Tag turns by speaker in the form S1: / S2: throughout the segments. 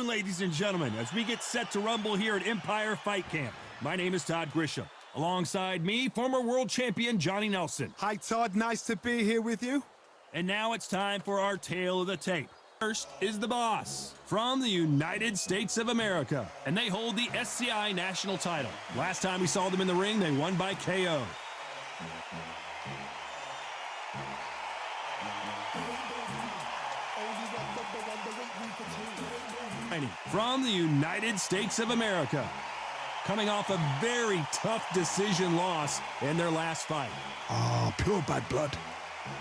S1: afternoon, ladies and gentlemen, as we get set to rumble here at Empire Fight Camp. My name is Todd Grisham. Alongside me, former world champion Johnny Nelson.
S2: Hi, Todd. Nice to be here with you.
S1: And now it's time for our tale of the tape. First is the boss from the United States of America, and they hold the SCI national title. Last time we saw them in the ring, they won by KO. From the United States of America, coming off a very tough decision loss in their last fight.
S2: Oh, pure bad blood.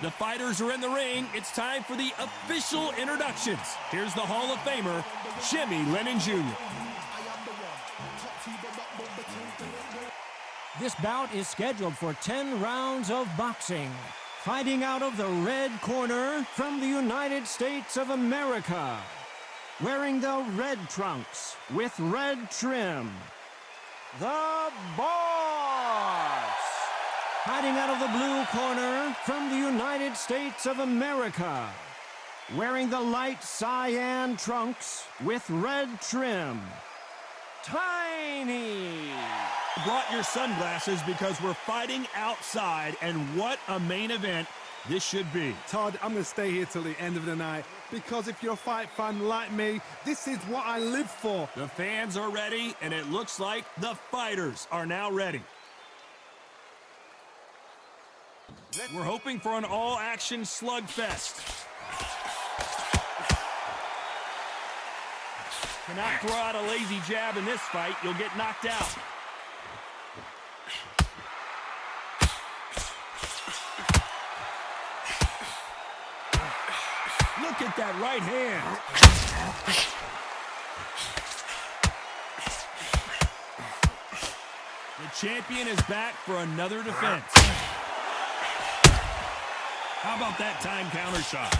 S1: The fighters are in the ring. It's time for the official introductions. Here's the Hall of Famer, Jimmy Lennon Jr.
S3: This bout is scheduled for 10 rounds of boxing. Fighting out of the red corner from the United States of America. Wearing the red trunks with red trim, the Boss. Fighting out of the blue corner from the United States of America. Wearing the light cyan trunks with red trim, Tiny.
S1: Brought your sunglasses because we're fighting outside, and what a main event this should be.
S2: Todd, I'm going to stay here till the end of the night because if you're a fight fan like me, this is what I live for.
S1: The fans are ready, and it looks like the fighters are now ready. We're hoping for an all-action slugfest. Cannot throw out a lazy jab in this fight. You'll get knocked out. Look at that right hand. The champion is back for another defense. How about that time counter shot?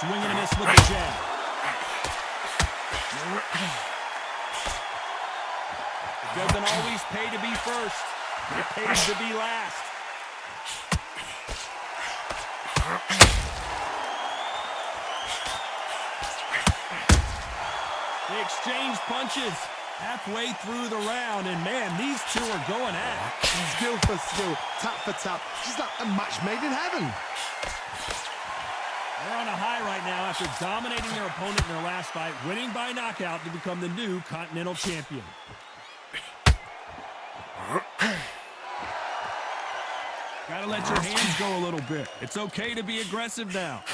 S1: Swing and a miss with the jab. It doesn't always pay to be first. It pays to be last. They exchange punches halfway through the round, and man, these two are going at it.
S2: Skill for skill, tap for tap, just like a match made in heaven.
S1: They're on a high right now after dominating their opponent in their last fight, winning by knockout to become the new Continental Champion. Gotta let your hands go a little bit. It's okay to be aggressive now.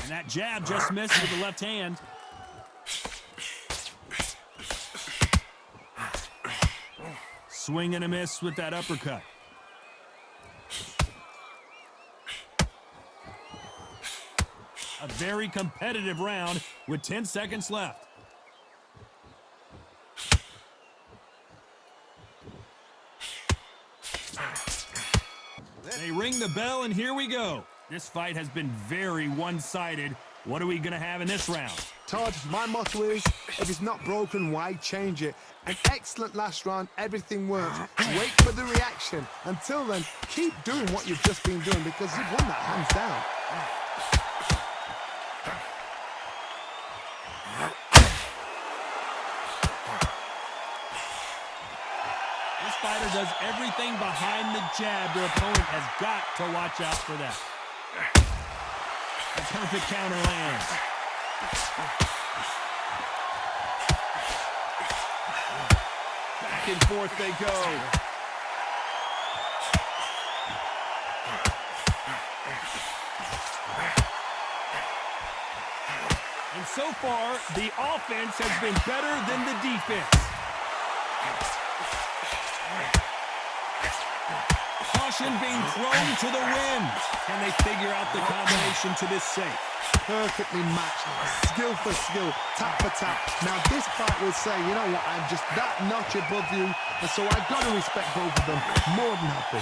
S1: And that jab just missed with the left hand. Swing and a miss with that uppercut. A very competitive round with 10 seconds left. They ring the bell, and here we go. This fight has been very one-sided. What are we going to have in this round?
S2: Todd, my motto is, if it's not broken, why change it? An excellent last round, everything works. Wait for the reaction. Until then, keep doing what you've just been doing because you've won that hands down.
S1: This fighter does everything behind the jab. Their opponent has got to watch out for that. A perfect counter lands. Back and forth they go. And so far, the offense has been better than the defense. Caution being thrown to the wind. Can they figure out the combination to this safe?
S2: Perfectly matched, skill for skill, tap for tap. Now this fight will say, you know what, I'm just that notch above you, and so I've got to respect both of them. More than happy.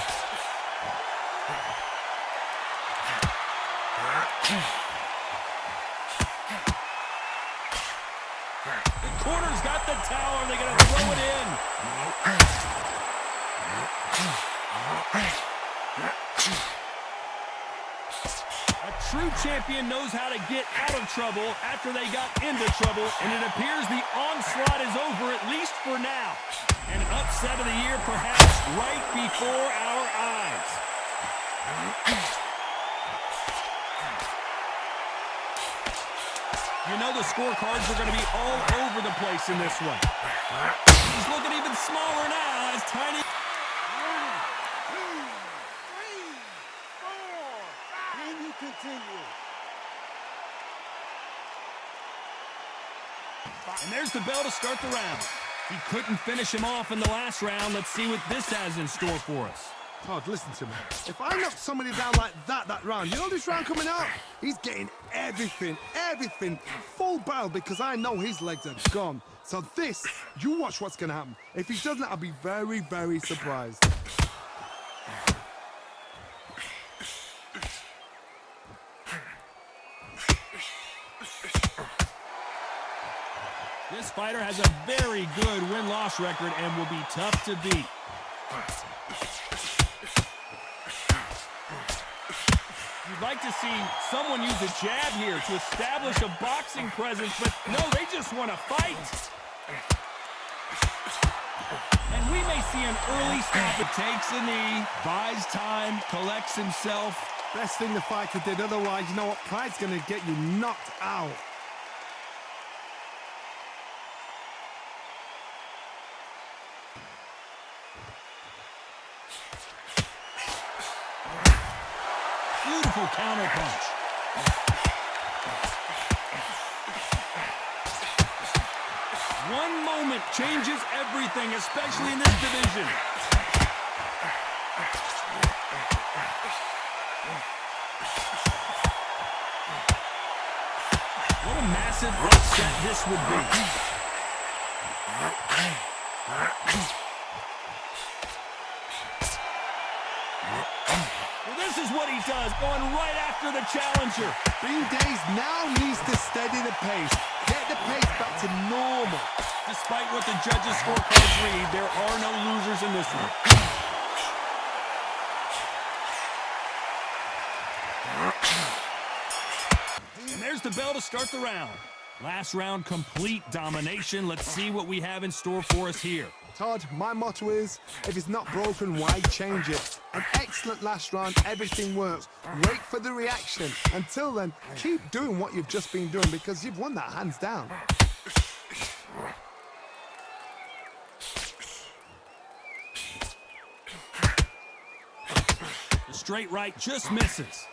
S1: the towel. Are they going to throw it in? A true champion knows how to get out of trouble after they got into trouble, and it appears the onslaught is over, at least for now. An upset of the year, perhaps, right before our eyes. You know the scorecards are going to be all over the place in this one. He's looking even smaller now as Tiny...
S2: 1, 2, 3, 4. Can you continue?
S1: And there's the bell to start the round. He couldn't finish him off in the last round. Let's see what this has in store for us.
S2: Todd, listen to me. If I knock somebody down like that round, you know this round coming out? He's getting everything, full barrel, because I know his legs are gone. So this, you watch what's going to happen. If he doesn't, I'll be very, very surprised.
S1: This fighter has a very good win-loss record and will be tough to beat. You'd like to see someone use a jab here to establish a boxing presence, but no, they just want to fight. And we may see an early stop. It takes a knee, buys time, collects himself.
S2: Best thing the fighter did, otherwise, you know what? Pride's going to get you knocked out.
S1: Beautiful counter punch. One moment changes everything, especially in this division. What a massive upset this would be. This is what he does, going right after the challenger.
S2: Green Days now needs to steady the pace, get the pace back to normal.
S1: Despite what the judges' scorecards read, there are no losers in this one. And there's the bell to start the round. Last round, complete domination. Let's see what we have in store for us here.
S2: Todd, my motto is, if it's not broken, why change it? An excellent last round, everything works. Wait for the reaction. Until then, keep doing what you've just been doing, because you've won that hands down.
S1: The straight right just misses.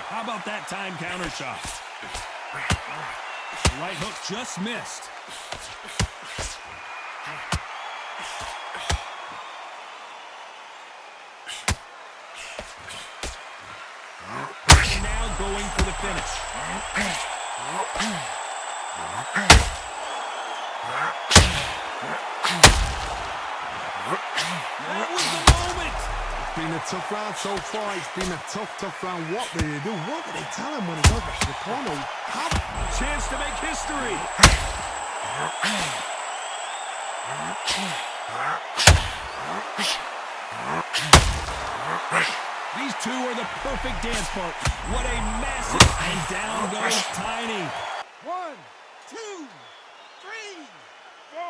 S1: How about that time counter shot? Right hook just missed. And now going for the finish. That was the moment.
S2: It's been a tough round so far. It's been a tough round. What do they do? What do they tell him when he goes back to the corner? How?
S1: Chance to make history. These two are the perfect dance part. What a massive, and down goes Tiny.
S2: 1, 2, 3, 4,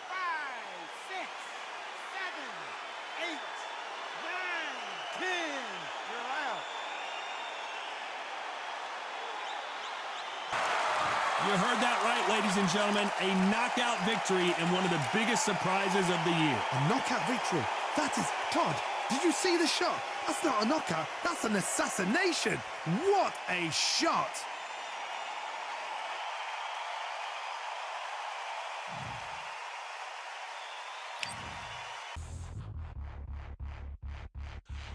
S2: 5, 6, 7, 8, 9, 10. You're out.
S1: You heard that right, ladies and gentlemen. A knockout victory and one of the biggest surprises of the year.
S2: A knockout victory. That is, Todd, did you see the shot? That's not a knockout, that's an assassination. What a shot.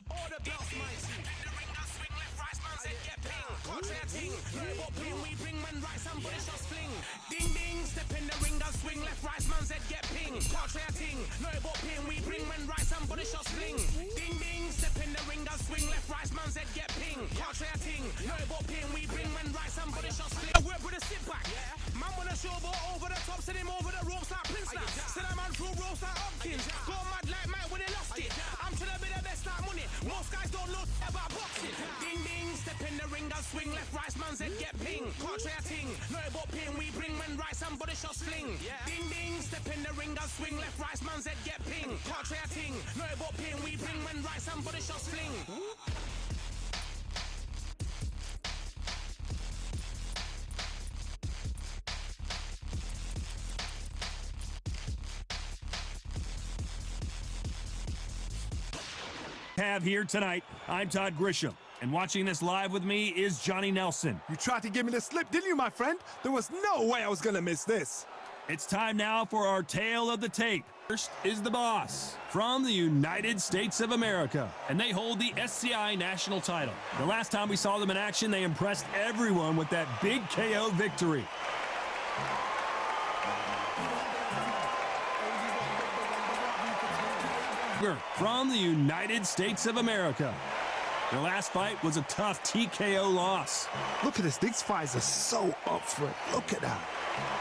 S4: Order belts, mighty. The ring does swing left, right, man said get ping. Contrary ting, what ping we bring when right, somebody shots fling. Ding ding, step in the ring does swing left, right, man said get ping. Contrary ting, no what ping we bring when right, somebody shots fling. Ding ding, step in the ring does swing left, right, man said get ping. Contrary ting, no what ping we bring when right, somebody Most guys don't know about boxing. Ding ding, step in the ring, and swing left, right, man's head get ping. Can't try a ting, know about ping. We bring when right, somebody shall sling. Ding ding, step in the ring, and swing left, right, man's head get ping. Can't try a ting, know about ping. We bring when right, somebody shall sling.
S1: Have here tonight. I'm Todd Grisham, and watching this live with me is Johnny Nelson.
S2: You tried to give me the slip, didn't you, my friend? There was no way I was gonna miss this.
S1: It's time now for our tale of the tape. First is the Boss from the United States of America, and they hold the SCI national title. The last time we saw them in action, they impressed everyone with that big KO victory. From the United States of America. Their last fight was a tough TKO loss.
S2: Look at this, these fights are so up for it. Look at that.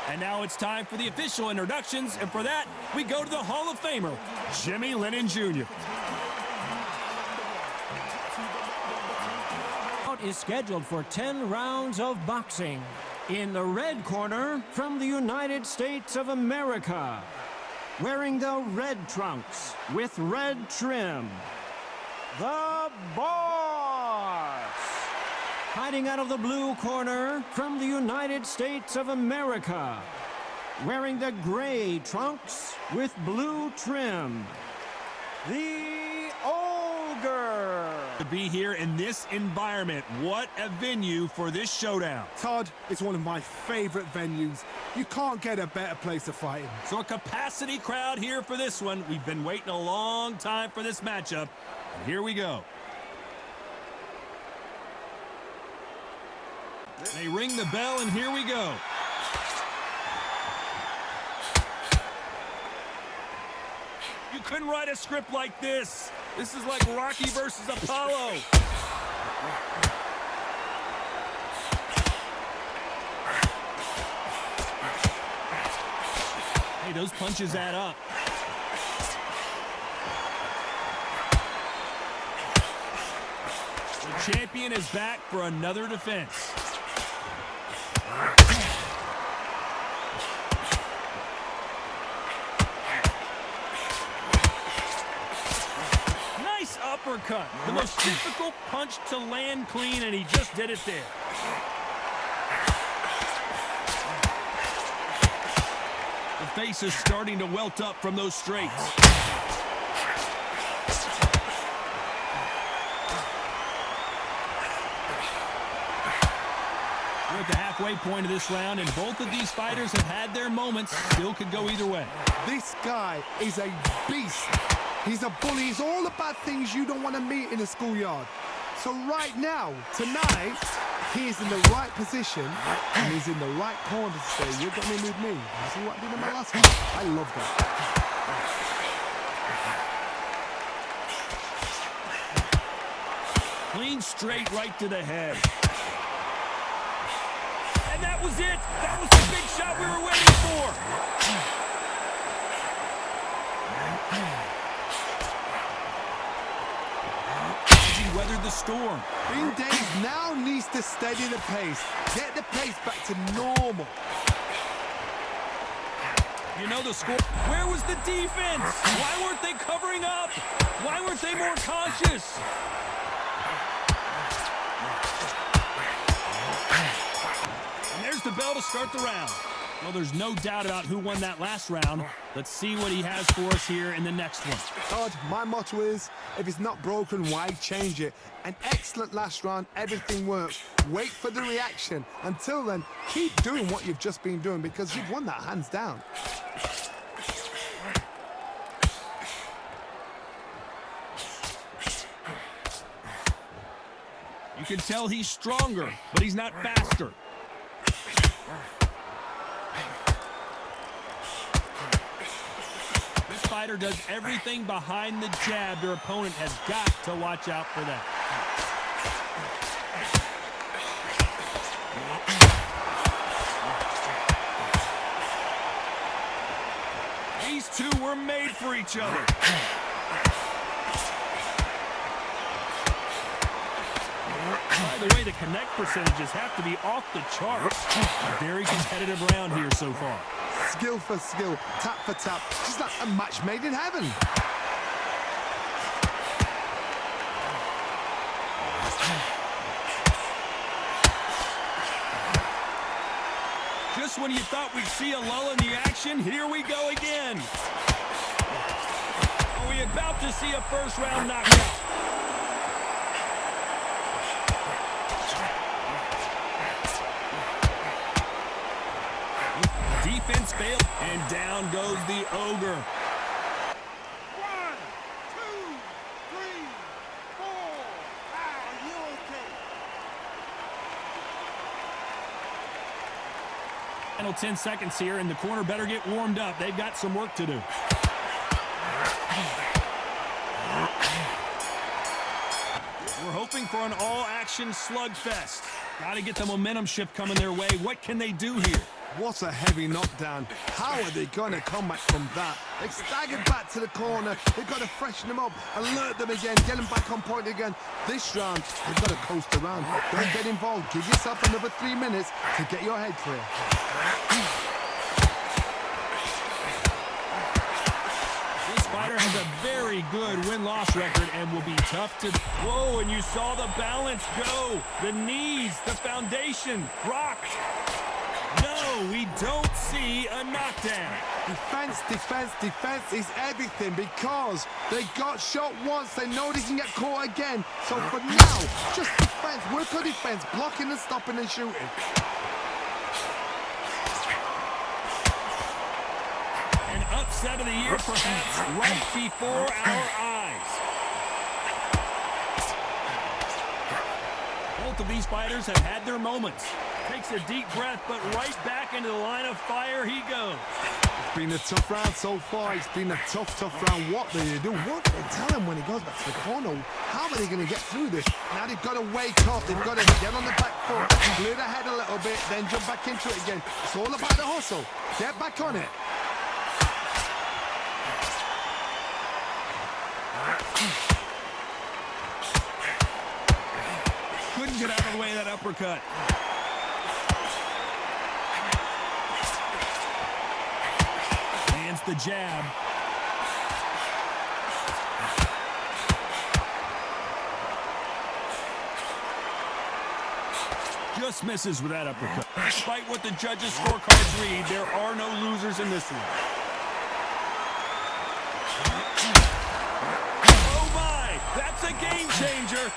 S1: And now it's time for the official introductions, and for that, we go to the Hall of Famer, Jimmy Lennon Jr.
S3: Is scheduled for 10 rounds of boxing. In the red corner, from the United States of America, wearing the red trunks with red trim, the Boss. Hiding out of the blue corner, from the United States of America, wearing the gray trunks with blue trim, the Ogre.
S1: To be here in this environment, what a venue for this showdown.
S2: Todd, it's one of my favorite venues. You can't get a better place to fight in.
S1: So a capacity crowd here for this one. We've been waiting a long time for this matchup, and here we go. They ring the bell, and here we go. You couldn't write a script like this. This is like Rocky versus Apollo. Hey, those punches add up. The champion is back for another defense. Nice uppercut. The most difficult punch to land clean, and he just did it there. The face is starting to welt up from those straights. We're at the halfway point of this round, and both of these fighters have had their moments. Still could go either way.
S2: This guy is a beast. He's a bully. He's all the bad things you don't want to meet in a schoolyard. So right now, tonight, he is in the right position, and he's in the right corner to say, you're going to need me. You see what I did in my last fight? I love that.
S1: Clean straight right to the head. And that was it. That was the big shot we were waiting for. He weathered the storm.
S2: Bing Days now needs to steady the pace. Get the pace back to normal.
S1: You know the score. Where was the defense? Why weren't they covering up? Why weren't they more cautious? And there's the bell to start the round. Well, there's no doubt about who won that last round. Let's see what he has for us here in the next one.
S2: Todd, my motto is, if it's not broken, why change it? An excellent last round, everything works. Wait for the reaction. Until then, keep doing what you've just been doing because you've won that hands down.
S1: You can tell he's stronger, but he's not faster. This fighter does everything behind the jab. Their opponent has got to watch out for that. These two were made for each other. By the way, the connect percentages have to be off the charts. A very competitive round here so far.
S2: Skill for skill, tap for tap, just like a match made in heaven.
S1: Just when you thought we'd see a lull in the action, here we go again. Are we about to see a first-round knockout? Defense failed, and down goes the Ogre.
S5: 1, 2, 3, 4. Are you okay?
S1: Final 10 seconds here, and the corner better get warmed up. They've got some work to do. We're hoping for an all-action slugfest. Got to get the momentum shift coming their way. What can they do here?
S2: What a heavy knockdown. How are they going to come back from that? They staggered back to the corner. They've got to freshen them up, alert them again, get them back on point again. This round, they've got to coast around. Don't get involved. Give yourself another 3 minutes to get your head clear.
S1: This fighter has a very good win-loss record and will be tough to... Whoa, and you saw the balance go. The knees, the foundation, rocked. No, we don't see a knockdown.
S2: Defense, defense, defense is everything because they got shot once. They know they can get caught again. So for now, just defense, work on defense, blocking and stopping and shooting.
S1: An upset of the year, perhaps, right before our eyes. Both of these fighters have had their moments. Takes a deep breath, but right back into the line of fire he goes.
S2: It's been a tough round so far. It's been a tough round. What do they do? What do they tell him when he goes back to the corner? How are they going to get through this? Now they've got to wake up. They've got to get on the back foot, clear the head a little bit, then jump back into it again. It's all about the hustle. Get back on it.
S1: Couldn't get out of the way of that uppercut. Lands the jab. Just misses with that uppercut. Despite what the judges' scorecards read, there are no losers in this one. Oh my! That's a game changer!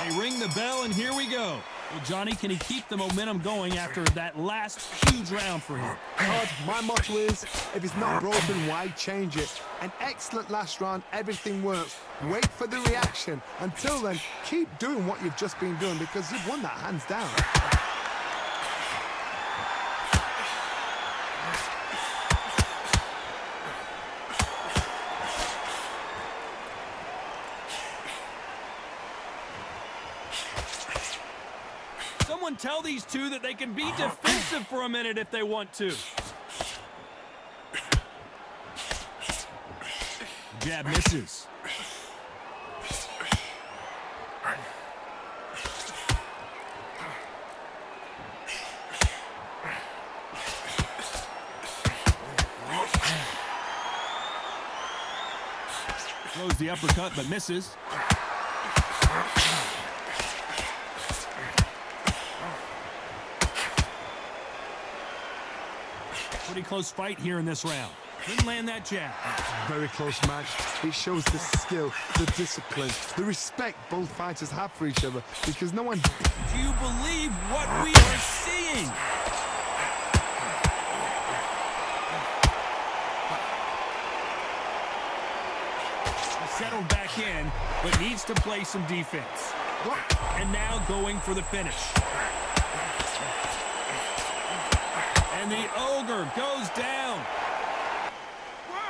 S1: They ring the bell, and here we go. Well, Johnny, can he keep the momentum going after that last huge round for him?
S2: Todd, my motto is, if it's not broken, why change it? An excellent last round, everything works. Wait for the reaction. Until then, keep doing what you've just been doing because you've won that hands down.
S1: Someone tell these two that they can be defensive for a minute if they want to. Jab misses. Throws the uppercut but misses. Pretty close fight here in this round. Didn't land that jab.
S2: Very close match. It shows the skill, the discipline, the respect both fighters have for each other because no one...
S1: Do you believe what we are seeing? He settled back in, but needs to play some defense. And now going for the finish. And the Ogre goes down.
S5: 1,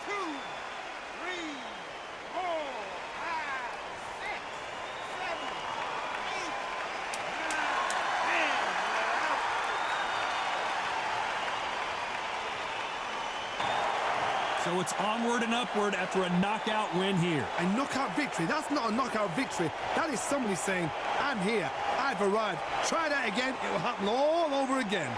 S5: 2, 3, 4, 5, 6, 7, 8, 9, 10.
S1: So it's onward and upward after a knockout win here.
S2: A knockout victory? That's not a knockout victory. That is somebody saying, I'm here, I've arrived. Try that again, it will happen all over again.